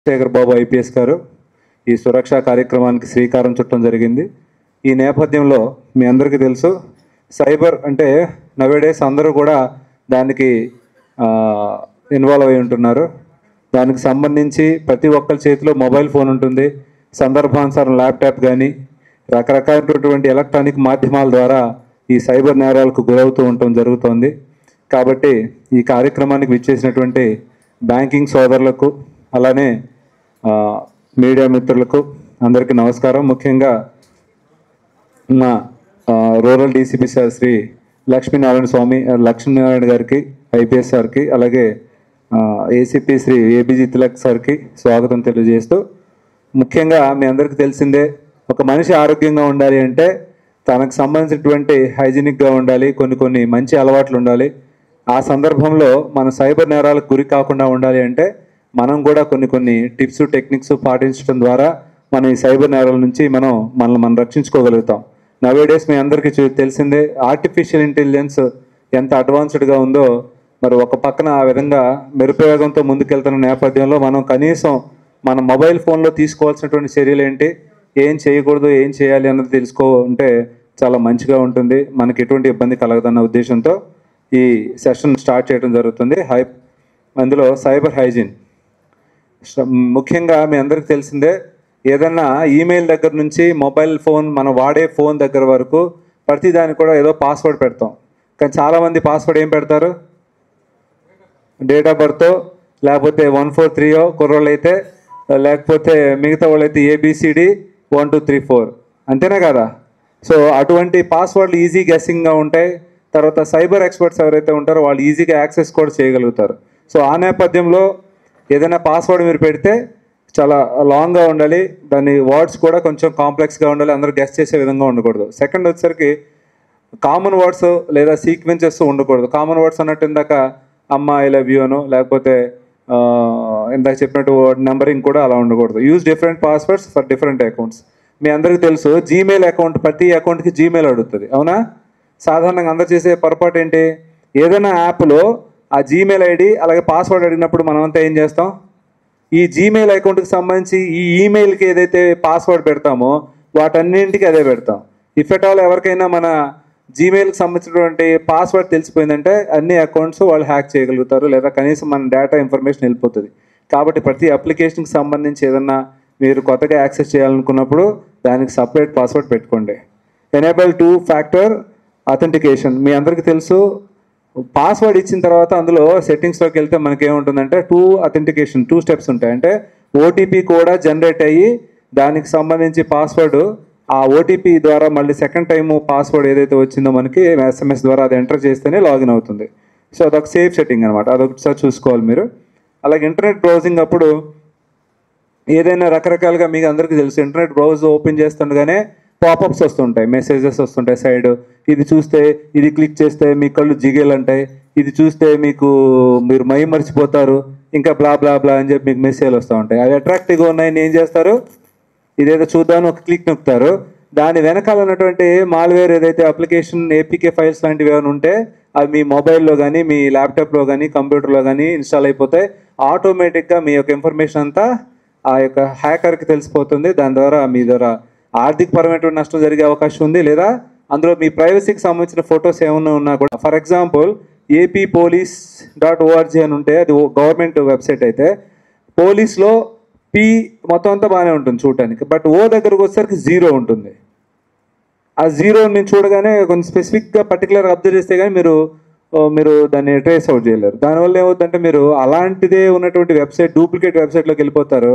శేఖర్ బాబు IPS గారు ఈ సురక్ష కార్యక్రమానికి శ్రీకారం చుట్టడం జరిగింది. ఈ నేపథ్యంలో మీ అందరికీ తెలుసు, సైబర్ అంటే నవేడేస్ అందరూ కూడా దానికి ఇన్వాల్వ్ అయి ఉంటున్నారు. దానికి సంబంధించి ప్రతి ఒక్కరి చేతిలో మొబైల్ ఫోన్ ఉంటుంది. సందర్భానుసారం ల్యాప్టాప్ కానీ రకరకాలైనటువంటి ఎలక్ట్రానిక్ మాధ్యమాల ద్వారా ఈ సైబర్ నేరాలకు గురవుతూ ఉండటం జరుగుతోంది. కాబట్టి ఈ కార్యక్రమానికి విచ్చేసినటువంటి బ్యాంకింగ్ సోదరులకు, అలానే మీడియా మిత్రులకు అందరికీ నమస్కారం. ముఖ్యంగా మా rural DCP sir Shri Lakshminarayana గారికి, ఐపీఎస్ సార్కి, అలాగే ఏసీపీ శ్రీ ఏబీజీ తిలక్ సార్కి స్వాగతం తెలియజేస్తూ, ముఖ్యంగా మీ అందరికీ తెలిసిందే, ఒక మనిషి ఆరోగ్యంగా ఉండాలి అంటే తనకు సంబంధించినటువంటి హైజీనిక్గా ఉండాలి, కొన్ని మంచి అలవాట్లు ఉండాలి. ఆ సందర్భంలో మనం సైబర్ నేరాలకు గురి కాకుండా ఉండాలి అంటే మనం కూడా కొన్ని టిప్స్ టెక్నిక్స్ పాటించడం ద్వారా మనం ఈ సైబర్ నేరాల నుంచి మనం రక్షించుకోగలుగుతాం. నవేడేస్ మీ అందరికీ తెలిసిందే, ఆర్టిఫిషియల్ ఇంటెలిజెన్స్ ఎంత అడ్వాన్స్డ్గా ఉందో. మరి ఒక పక్కన ఆ విధంగా మెరుపయోగంతో ముందుకెళ్తున్న నేపథ్యంలో మనం కనీసం మన మొబైల్ ఫోన్లో తీసుకోవాల్సినటువంటి చర్యలు ఏంటి, ఏం చేయకూడదు, ఏం చేయాలి అన్నది తెలుసుకుంటే చాలా మంచిగా ఉంటుంది, మనకి ఎటువంటి ఇబ్బంది కలగదన్న ఉద్దేశంతో ఈ సెషన్ స్టార్ట్ చేయడం జరుగుతుంది. అందులో సైబర్ హైజీన్ ముఖ్యంగా మీ అందరికీ తెలిసిందే, ఏదన్నా ఈమెయిల్ దగ్గర నుంచి మొబైల్ ఫోన్, మనం వాడే ఫోన్ దగ్గర వరకు ప్రతిదానికి కూడా ఏదో పాస్వర్డ్ పెడతాం. కానీ చాలామంది పాస్వర్డ్ ఏం పెడతారు, డేట్ ఆఫ్ బర్త్, లేకపోతే 143 కుర్రోళ్ళు అయితే, లేకపోతే మిగతా వాళ్ళు అయితే ABCD 1 2 3 4 అంతేనా కదా. సో అటువంటి పాస్వర్డ్లు ఈజీ గెస్సింగ్గా ఉంటాయి. తర్వాత సైబర్ ఎక్స్పర్ట్స్ ఎవరైతే ఉంటారో వాళ్ళు ఈజీగా యాక్సెస్ కూడా చేయగలుగుతారు. సో ఆ నేపథ్యంలో ఏదైనా పాస్వర్డ్ మీరు పెడితే చాలా లాంగ్గా ఉండాలి, దాని వర్డ్స్ కూడా కొంచెం కాంప్లెక్స్గా ఉండాలి, అందరూ గెస్ చేసే విధంగా ఉండకూడదు. సెకండ్ వచ్చేసరికి కామన్ వర్డ్స్ లేదా సీక్వెన్సెస్ ఉండకూడదు. కామన్ వర్డ్స్ అన్నట్టు ఇందాక అమ్మ, ఐ లవ్ యూ అనో, లేకపోతే ఇందాక చెప్పినట్టు నెంబరింగ్ కూడా అలా ఉండకూడదు. Use different passwords for different accounts. మీ అందరికీ తెలుసు, జీమెయిల్ అకౌంట్ ప్రతి అకౌంట్కి జీమెయిల్ అడుగుతుంది, అవునా? సాధారణంగా అందరు చేసే పొరపాటు ఏంటి, ఏదైనా యాప్లో ఆ జీమెయిల్ ఐడి అలాగే పాస్వర్డ్ అడిగినప్పుడు మనమంతా ఏం చేస్తాం, ఈ జీమెయిల్ అకౌంట్కి సంబంధించి ఈ ఈమెయిల్కి ఏదైతే పాస్వర్డ్ పెడతామో వాటన్నింటికి అదే పెడతాం. ఇఫ్ ఎట్ ఆల్ ఎవరికైనా మన జీమెయిల్కి సంబంధించినటువంటి పాస్వర్డ్ తెలిసిపోయిందంటే అన్ని అకౌంట్స్ వాళ్ళు హ్యాక్ చేయగలుగుతారు, లేదా కనీసం మన డేటా ఇన్ఫర్మేషన్ వెళ్ళిపోతుంది. కాబట్టి ప్రతి అప్లికేషన్కి సంబంధించి ఏదన్నా మీరు కొత్తగా యాక్సెస్ చేయాలనుకున్నప్పుడు దానికి సపరేట్ పాస్వర్డ్ పెట్టుకోండి. Enable 2 factor authentication. మీ అందరికీ తెలుసు, పాస్వర్డ్ ఇచ్చిన తర్వాత అందులో సెట్టింగ్స్లోకి వెళ్తే మనకి ఏముంటుందంటే 2 స్టెప్స్ ఉంటాయి. అంటే ఓటీపీ కూడా జనరేట్ అయ్యి దానికి సంబంధించి పాస్వర్డ్, ఆ ఓటీపీ ద్వారా మళ్ళీ సెకండ్ టైము పాస్వర్డ్ ఏదైతే వచ్చిందో మనకి SMS ద్వారా అది ఎంటర్ చేస్తేనే లాగిన్ అవుతుంది. సో అదొక సేఫ్ సెట్టింగ్ అనమాట, అదొకసారి చూసుకోవాలి మీరు. అలాగే ఇంటర్నెట్ బ్రౌజింగ్ అప్పుడు ఏదైనా రకరకాలుగా మీకు అందరికీ తెలుసు, ఇంటర్నెట్ బ్రౌజ్ ఓపెన్ చేస్తుండగానే పాపప్స్ వస్తుంటాయి, మెసేజెస్ వస్తుంటాయి సైడ్. ఇది చూస్తే, ఇది క్లిక్ చేస్తే మీ కళ్ళు జిగేలంటాయి, ఇది చూస్తే మీరు మై మర్చిపోతారు, ఇంకా బ్లా బ్లా బ్లా అని చెప్పి మీకు మెసేజ్లు వస్తూ ఉంటాయి. అవి అట్రాక్టివ్గా ఉన్నాయని ఏం చేస్తారు, ఇదేదో చూద్దామని ఒక క్లిక్ నొక్కుతారు. దాని వెనకాల ఉన్నటువంటి మాల్వేర్ ఏదైతే అప్లికేషన్ APK ఫైల్స్ లాంటివి ఏమైనా ఉంటే అవి మీ మొబైల్లో కానీ, మీ ల్యాప్టాప్లో కానీ, కంప్యూటర్లో కానీ ఇన్స్టాల్ అయిపోతాయి. ఆటోమేటిక్గా మీ యొక్క ఇన్ఫర్మేషన్ అంతా ఆ యొక్క హ్యాకర్కి తెలిసిపోతుంది. దాని ద్వారా మీ ద్వారా ఆర్థికపరమైనటువంటి నష్టం జరిగే అవకాశం ఉంది, లేదా అందులో మీ ప్రైవసీకి సంబంధించిన ఫొటోస్ ఏమన్నా ఉన్నా కూడా. ఫర్ ఎగ్జాంపుల్ APpolice.org అని ఉంటే, అది గవర్నమెంట్ వెబ్సైట్ అయితే, పోలీస్లో P మొత్తం అంతా బాగానే ఉంటుంది చూడటానికి, బట్ O దగ్గరకు వచ్చేసరికి 0 ఉంటుంది. ఆ 0 నేను చూడగానే కొంచెం స్పెసిఫిక్గా పర్టికులర్గా అబ్జర్వ్ చేస్తే కానీ మీరు దాన్ని ట్రేస్ అవుట్ చేయలేరు. దానివల్ల ఏమవుతుందంటే మీరు అలాంటిదే ఉన్నటువంటి వెబ్సైట్, డూప్లికేట్ వెబ్సైట్లోకి వెళ్ళిపోతారు.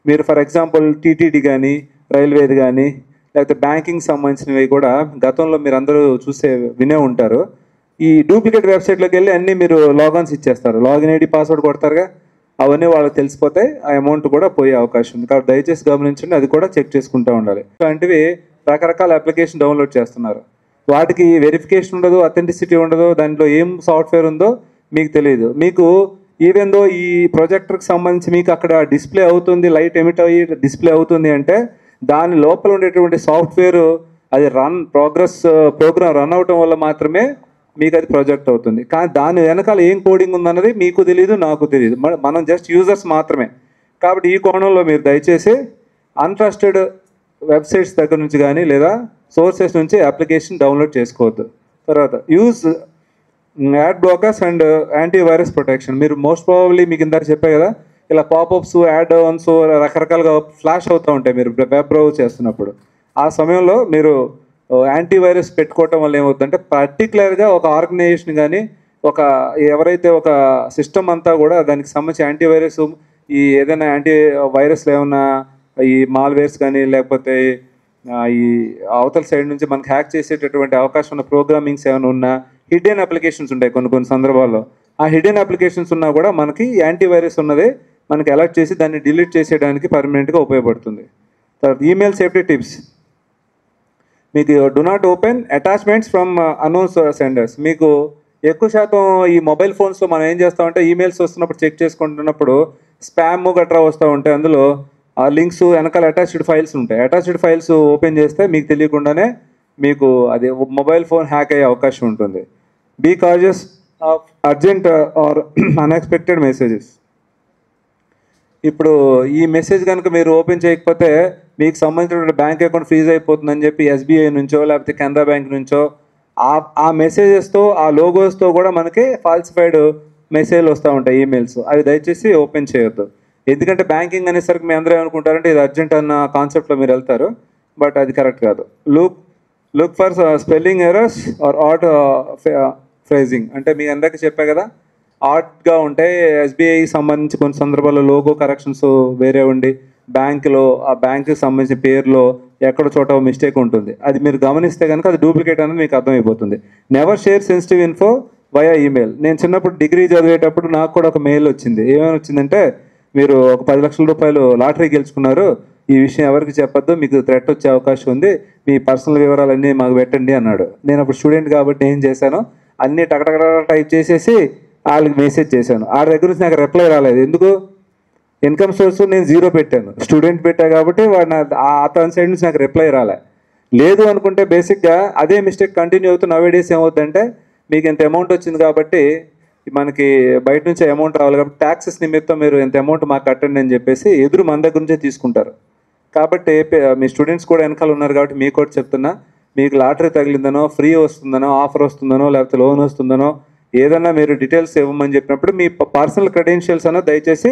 మీరు ఫర్ ఎగ్జాంపుల్ TTD కానీ, రైల్వేది కానీ, లేకపోతే బ్యాంకింగ్ సంబంధించినవి కూడా గతంలో మీరు అందరూ వినే ఉంటారు. ఈ డూప్లికేట్ వెబ్సైట్లోకి వెళ్ళి అన్నీ మీరు లాగిన్స్ ఇచ్చేస్తారు, లాగిన్ ఐడి పాస్వర్డ్ కొడతారుగా, అవన్నీ వాళ్ళకి తెలిసిపోతాయి, ఆ అమౌంట్ కూడా పోయే అవకాశం ఉంది. కాబట్టి దయచేసి గమనించండి, అది కూడా చెక్ చేసుకుంటూ ఉండాలి. ఇలాంటివి రకరకాల అప్లికేషన్ డౌన్లోడ్ చేస్తున్నారు, వాటికి వెరిఫికేషన్ ఉండదు, అథెంటిసిటీ ఉండదు, దాంట్లో ఏం సాఫ్ట్వేర్ ఉందో మీకు తెలియదు. మీకు ఈవెన్ దో ఈ ప్రొజెక్టర్కి సంబంధించి మీకు అక్కడ డిస్ప్లే అవుతుంది, లైట్ ఎమిట్ అయ్యి డిస్ప్లే అవుతుంది అంటే దాని లోపల ఉండేటువంటి సాఫ్ట్వేర్ అది ప్రోగ్రామ్ రన్ అవటం వల్ల మాత్రమే మీకు అది ప్రొజెక్ట్ అవుతుంది. కానీ దాని వెనకాల ఏం కోడింగ్ ఉందన్నది మీకు తెలియదు, నాకు తెలియదు, మనం జస్ట్ యూజర్స్ మాత్రమే. కాబట్టి ఈ కోణంలో మీరు దయచేసి అన్ట్రస్టెడ్ వెబ్సైట్స్ దగ్గర నుంచి కానీ లేదా సోర్సెస్ నుంచి అప్లికేషన్ డౌన్లోడ్ చేసుకోవద్దు. తర్వాత use add blockers and antivirus protection. మీరు మోస్ట్ ప్రాబబ్లీ మీకు ఇందాక చెప్పే కదా, ఇలా పాపప్స్, యాడ్ ఆన్స్ రకరకాలుగా ఫ్లాష్ అవుతూ ఉంటాయి మీరు వెబ్ బ్రౌజ్ చేస్తున్నప్పుడు. ఆ సమయంలో మీరు యాంటీవైరస్ పెట్టుకోవటం వల్ల ఏమవుతుందంటే పర్టికులర్గా ఒక ఆర్గనైజేషన్ కానీ ఎవరైతే ఒక సిస్టమ్ అంతా కూడా దానికి సంబంధించి యాంటీవైరస్ ఈ ఏదైనా యాంటీ వైరస్లు ఏమన్నా ఈ మాల్వేర్స్ కానీ లేకపోతే ఈ అవతల సైడ్ నుంచి మనకి హ్యాక్ చేసేటటువంటి అవకాశం ఉన్న ప్రోగ్రామింగ్స్ ఏమైనా ఉన్నా హిడెన్ అప్లికేషన్స్ ఉంటాయి కొన్ని సందర్భాల్లో. ఆ హిడెన్ అప్లికేషన్స్ ఉన్నా కూడా మనకి యాంటీవైరస్ ఉన్నదే మనకి అలర్ట్ చేసి దాన్ని డిలీట్ చేసేయడానికి పర్మనెంట్గా ఉపయోగపడుతుంది. తర్వాత ఈమెయిల్ సేఫ్టీ టిప్స్. మీకు do not open attachments from unknown senders. మీకు ఎక్కువ శాతం ఈ మొబైల్ ఫోన్స్లో మనం ఏం చేస్తామంటే ఈమెయిల్స్ వస్తున్నప్పుడు చెక్ చేసుకుంటున్నప్పుడు స్పామ్ గట్రా వస్తూ ఉంటాయి. అందులో ఆ లింక్స్ వెనకాల అటాచ్డ్ ఫైల్స్ ఉంటాయి. అటాచ్డ్ ఫైల్స్ ఓపెన్ చేస్తే మీకు తెలియకుండానే మీకు అది మొబైల్ ఫోన్ హ్యాక్ అయ్యే అవకాశం ఉంటుంది. Because of urgent or unexpected messages. ఇప్పుడు ఈ మెసేజ్ కనుక మీరు ఓపెన్ చేయకపోతే మీకు సంబంధించిన బ్యాంక్ అకౌంట్ ఫ్రీజ్ అయిపోతుందని చెప్పి ఎస్బీఐ నుంచో లేకపోతే కెనరా బ్యాంక్ నుంచో ఆ మెసేజెస్తో ఆ లోగోస్తో కూడా మనకి ఫాల్సిఫైడ్ మెసేజ్లు వస్తూ ఉంటాయి ఈమెయిల్స్. అవి దయచేసి ఓపెన్ చేయొద్దు. ఎందుకంటే బ్యాంకింగ్ అనేసరికి మీ అందరూ ఏమనుకుంటారంటే ఇది అర్జెంట్ అన్న కాన్సెప్ట్లో మీరు వెళ్తారు, బట్ అది కరెక్ట్ కాదు. Look for spelling errors or odd phrasing. అంటే మీ అందరికీ చెప్పా కదా, ఆర్ట్గా ఉంటే ఎస్బీఐకి సంబంధించి కొన్ని సందర్భాల్లో లోగో కరెక్షన్స్ వేరే ఉండి బ్యాంకులో ఆ బ్యాంకుకి సంబంధించిన పేరులో ఎక్కడ చోట మిస్టేక్ ఉంటుంది. అది మీరు గమనిస్తే కనుక అది డూప్లికేట్ అనేది మీకు అర్థమైపోతుంది. Never share sensitive info via email. నేను చిన్నప్పుడు డిగ్రీ చదివేటప్పుడు నాకు కూడా ఒక మెయిల్ వచ్చింది. ఏమైనా వచ్చిందంటే మీరు ఒక 10 లక్షల రూపాయలు లాటరీ గెలుచుకున్నారు, ఈ విషయం ఎవరికి చెప్పొద్దు, మీకు థ్రెట్ వచ్చే అవకాశం ఉంది, మీ పర్సనల్ వివరాలన్నీ మాకు పెట్టండి అన్నాడు. నేను అప్పుడు స్టూడెంట్ కాబట్టి ఏం చేశాను, అన్నీ టకటక టైప్ చేసేసి వాళ్ళకి మెసేజ్ చేశాను. ఆ దగ్గర నుంచి నాకు రిప్లై రాలేదు. ఎందుకు? ఇన్కమ్ సోర్స్ నేను 0 పెట్టాను, స్టూడెంట్ పెట్టా కాబట్టి వాడు అతని సైడ్ నుంచి నాకు రిప్లై రాలే. లేదు అనుకుంటే బేసిక్గా అదే మిస్టేక్ కంటిన్యూ అవుతూ నవేడేస్ ఏమవుతుందంటే మీకు ఇంత అమౌంట్ వచ్చింది కాబట్టి మనకి బయట నుంచి అమౌంట్ రావాలి కాబట్టి ట్యాక్సెస్ నిమిత్తం మీరు ఎంత అమౌంట్ మాకు కట్టండి అని చెప్పేసి ఎదురు మన దగ్గర నుంచే తీసుకుంటారు. కాబట్టి మీ స్టూడెంట్స్ కూడా వెనకాల ఉన్నారు కాబట్టి మీకు కూడా చెప్తున్నా, మీకు లాటరీ తగిలిందనో, ఫ్రీ వస్తుందనో, ఆఫర్ వస్తుందనో, లేకపోతే లోన్ వస్తుందనో ఏదన్నా మీరు డీటెయిల్స్ ఇవ్వమని చెప్పినప్పుడు మీ పర్సనల్ క్రెడెన్షియల్స్ అన్న దయచేసి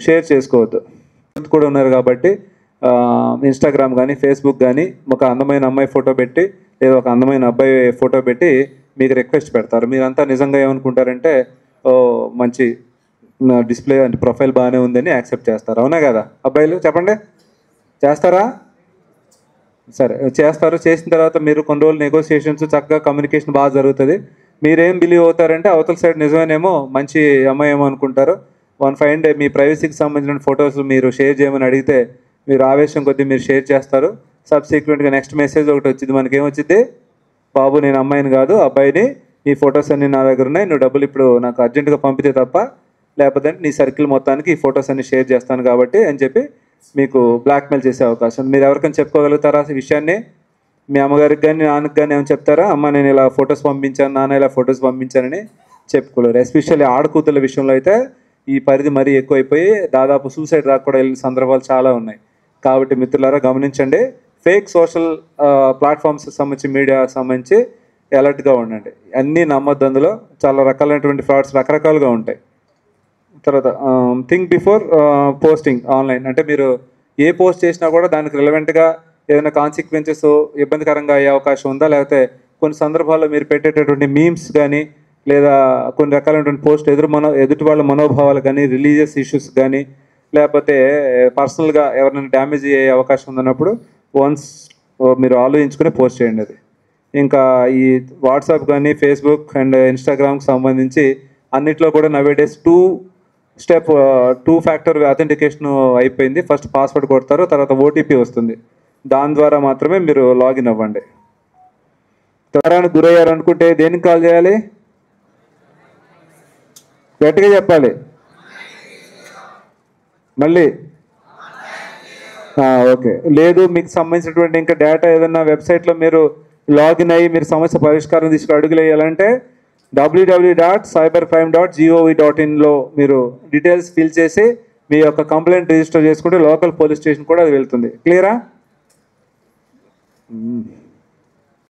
షేర్ చేసుకోవద్దు. కూడా ఉన్నారు కాబట్టి ఇన్స్టాగ్రామ్ కానీ ఫేస్బుక్ కానీ ఒక అందమైన అమ్మాయి ఫోటో పెట్టి లేదా ఒక అందమైన అబ్బాయి ఫోటో పెట్టి మీకు రిక్వెస్ట్ పెడతారు. మీరంతా నిజంగా ఏమనుకుంటారంటే మంచి డిస్ప్లే అంటే ప్రొఫైల్ బాగానే ఉందని యాక్సెప్ట్ చేస్తారు. అవునా కదా అబ్బాయిలు? చెప్పండి, చేస్తారా? సరే చేస్తారు. చేసిన తర్వాత మీరు కొన్ని రోజులు నెగోసియేషన్స్ చక్కగా కమ్యూనికేషన్ బాగా జరుగుతుంది. మీరేం బిలీవ్ అవుతారంటే అవతల సైడ్ నిజమేనేమో మంచి అమ్మాయి ఏమో అనుకుంటారు. 1 డే మీ ప్రైవసీకి సంబంధించిన ఫొటోస్ మీరు షేర్ చేయమని అడిగితే మీరు ఆవేశం కొద్దీ మీరు షేర్ చేస్తారు. సబ్సిక్వెంట్గా నెక్స్ట్ మెసేజ్ ఒకటి వచ్చింది, మనకేమొచ్చింది, బాబు నేను అమ్మాయిని కాదు అబ్బాయిని, ఈ ఫొటోస్ అన్నీ నా దగ్గర ఉన్నాయి, నువ్వు డబ్బులు ఇప్పుడు నాకు అర్జెంటుగా పంపితే తప్ప లేకపోతే నీ సర్కిల్ మొత్తానికి ఈ ఫొటోస్ అన్ని షేర్ చేస్తాను కాబట్టి అని చెప్పి మీకు బ్లాక్మెయిల్ చేసే అవకాశం. మీరు ఎవరికైనా చెప్పుకోగలుగుతారా ఈ విషయాన్ని? మీ అమ్మగారికి కానీ నాన్నకి కానీ ఏమైనా చెప్తారా, అమ్మ నేను ఇలా ఫొటోస్ పంపించాను, నాన్న ఇలా ఫొటోస్ పంపించానని చెప్పుకోలేరు. ఎస్పెషల్లీ ఆడకూతుల విషయంలో అయితే ఈ పరిధి మరీ ఎక్కువైపోయి దాదాపు సూసైడ్ దాకా కూడా వెళ్ళిన సందర్భాలు చాలా ఉన్నాయి. కాబట్టి మిత్రులారా గమనించండి, ఫేక్ సోషల్ ప్లాట్ఫామ్స్కి సంబంధించి మీడియా సంబంధించి అలర్ట్గా ఉండండి. అన్నీ నమ్మొద్దు, అందులో చాలా రకాలైనటువంటి ఫ్రాడ్స్ రకరకాలుగా ఉంటాయి. తర్వాత థింక్ బిఫోర్ పోస్టింగ్ ఆన్లైన్. అంటే మీరు ఏ పోస్ట్ చేసినా కూడా దానికి రిలవెంట్గా ఏదైనా కాన్సిక్వెన్సెస్ ఇబ్బందికరంగా అయ్యే అవకాశం ఉందా, లేకపోతే కొన్ని సందర్భాల్లో మీరు పెట్టేటటువంటి మీమ్స్ కానీ లేదా కొన్ని రకాలైనటువంటి పోస్ట్ ఎదుటి వాళ్ళ మనోభావాలు కానీ రిలీజియస్ ఇష్యూస్ కానీ లేకపోతే పర్సనల్గా ఎవరైనా డ్యామేజ్ అయ్యే అవకాశం ఉందన్నప్పుడు వన్స్ మీరు ఆలోచించుకుని పోస్ట్ చేయండి. అది ఇంకా ఈ వాట్సాప్ కానీ ఫేస్బుక్ అండ్ ఇన్స్టాగ్రామ్కి సంబంధించి అన్నిట్లో కూడా నవేడేస్ 2 ఫ్యాక్టర్ అథెంటికేషన్ అయిపోయింది. ఫస్ట్ పాస్వర్డ్ కొడతారు, తర్వాత ఓటీపీ వస్తుంది, దాని ద్వారా మాత్రమే మీరు లాగిన్ అవ్వండి. త్వరగా గురయ్యారు అనుకుంటే దేనికి కాల్ చేయాలి? గట్టిగా చెప్పాలి మళ్ళీ. ఓకే, లేదు మీకు సంబంధించినటువంటి ఇంకా డేటా ఏదైనా వెబ్సైట్లో మీరు లాగిన్ అయ్యి మీరు సమస్య పరిష్కారం తీసుకుని అడుగులు వేయాలంటే www.cybercrime.gov.in మీరు డీటెయిల్స్ ఫిల్ చేసి మీ యొక్క కంప్లైంట్ రిజిస్టర్ చేసుకుంటే లోకల్ పోలీస్ స్టేషన్ కూడా అది వెళ్తుంది. క్లియరా?